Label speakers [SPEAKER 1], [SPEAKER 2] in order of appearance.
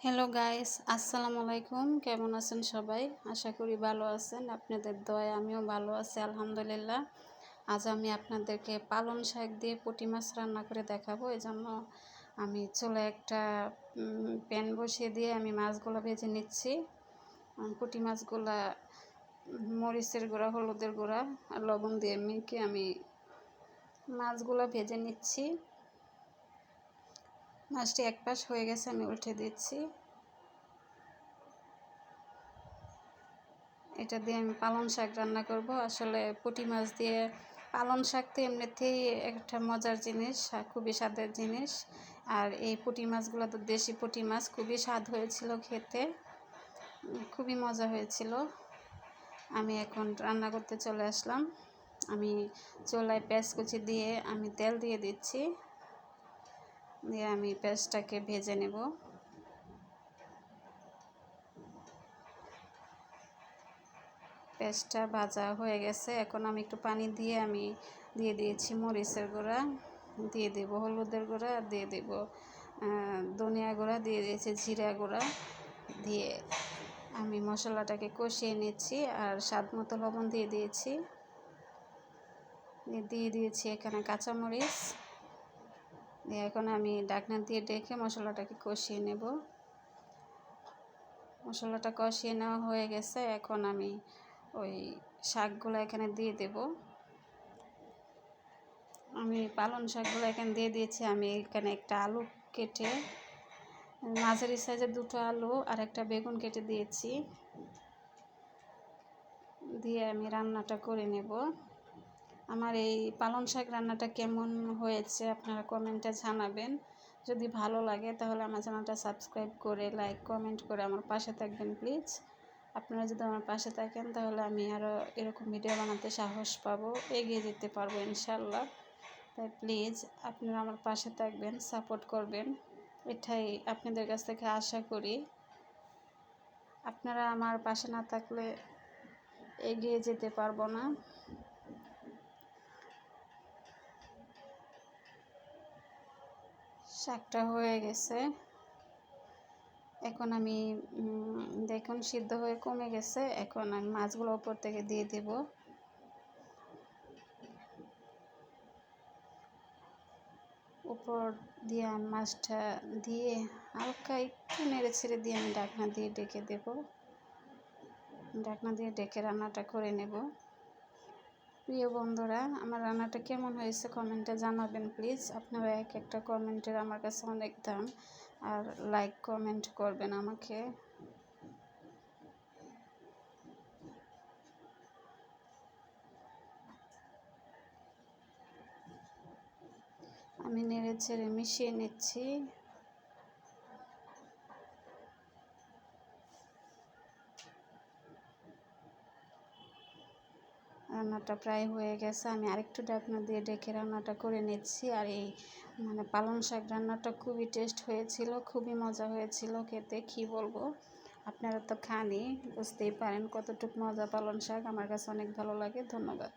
[SPEAKER 1] Hello guys, আসসালামু আলাইকুম। কেমন আছেন সবাই? আশা করি ভালো আছেন। আপনাদের দয়ায় আমিও ভালো আছি, আলহামদুলিল্লাহ। আজ আমি আপনাদেরকে পালং শাক দিয়ে পুঁটি মাছ রান্না করে দেখাবো। এজন্য আমি চুলায় একটা প্যান বসিয়ে দিয়ে আমি মাছগুলো ভেজে নিচ্ছি। পুঁটি মাছগুলা মরিচের গুঁড়া, হলুদের গুঁড়া আর লবণ দিয়ে মেখে আমি মাছগুলো ভেজে নিচ্ছি। মাছটি এক পাশ হয়ে গেছে, আমি উল্টে দিচ্ছি। এটা দিয়ে আমি পালং শাক রান্না করব। আসলে পুঁটি মাছ দিয়ে পালং শাক তো এমনিতেই একটা মজার জিনিস, খুবই স্বাদের জিনিস। আর এই পুঁটি মাছগুলো তো দেশি পুঁটি মাছ, খুবই স্বাদ হয়েছিল খেতে, খুবই মজা হয়েছিল। আমি এখন রান্না করতে চলে আসলাম। আমি চুলায় পেঁয়াজ কুচি দিয়ে আমি তেল দিয়ে দিচ্ছি, দিয়ে আমি পেঁয়াজটাকে ভেজে নেব। পেঁয়াজটা ভাজা হয়ে গেছে। এখন আমি একটু পানি দিয়ে আমি দিয়ে দিয়েছি মরিচের গুঁড়া, দিয়ে দেব হলুদের গুঁড়া, দিয়ে দেব ধনিয়া গুঁড়া, দিয়ে দিয়েছি জিরা গুঁড়া, দিয়ে আমি মশলাটাকে কষিয়ে নিচ্ছি। আর স্বাদ মতো লবণ দিয়ে দিয়েছি, দিয়ে দিয়েছি এখানে কাঁচামরিচ দিয়ে এখন আমি ঢাকনা দিয়ে ডেকে মশলাটাকে কষিয়ে নেব। মশলাটা কষিয়ে নেওয়া হয়ে গেছে। এখন আমি ওই শাকগুলো এখানে দিয়ে দেব। আমি পালং শাকগুলো এখানে দিয়ে দিয়েছি। আমি এখানে একটা আলু কেটে, মাঝারি সাইজের দুটো আলু আর একটা বেগুন কেটে দিয়েছি, দিয়ে আমি রান্নাটা করে নেব। আমার এই পালং শাক রান্নাটা কেমন হয়েছে আপনারা কমেন্টে জানাবেন। যদি ভালো লাগে তাহলে আমার চ্যানেলটা সাবস্ক্রাইব করে লাইক কমেন্ট করে আমার পাশে থাকবেন প্লিজ। আপনারা যদি আমার পাশে থাকেন তাহলে আমি আরও এরকম ভিডিও বানাতে সাহস পাবো, এগিয়ে যেতে পারবো ইনশাল্লাহ। তাই প্লিজ আপনারা আমার পাশে থাকবেন, সাপোর্ট করবেন, এটাই আপনাদের কাছ থেকে আশা করি। আপনারা আমার পাশে না থাকলে এগিয়ে যেতে পারবো না। শাকটা হয়ে গেছে। এখন আমি দেখুন সিদ্ধ হয়ে কমে গেছে। এখন আমি মাছগুলো উপর থেকে দিয়ে দেব। উপর দিয়ে মাছটা দিয়ে হালকা একটু নেড়ে ছেড়ে দিয়ে আমি ঢাকনা দিয়ে ডেকে দেব। ঢাকনা দিয়ে ডেকে রান্নাটা করে নেব। প্রিয় বন্ধুরা, আমার রান্নাটা কেমন হয়েছে কমেন্টে জানাবেন প্লিজ। আপনারা এক একটা কমেন্টের আমার কাছে অনেক দাম, আর লাইক কমেন্ট করবেন আমাকে। আমি নেড়ে ছেড়ে মিশিয়ে নিচ্ছি। রান্নাটা প্রায় হয়ে গেছে। আমি আরেকটু ঢাকনা দিয়ে ডেকে রান্নাটা করে নিচ্ছি। আর এই পালং শাক রান্নাটা খুবই টেস্ট হয়েছিল, খুবই মজা হয়েছিল খেতে, কী বলবো। আপনারা তো খানই, বুঝতেই পারেন কতটুকু মজা পালং শাক। আমার কাছে অনেক ভালো লাগে। ধন্যবাদ।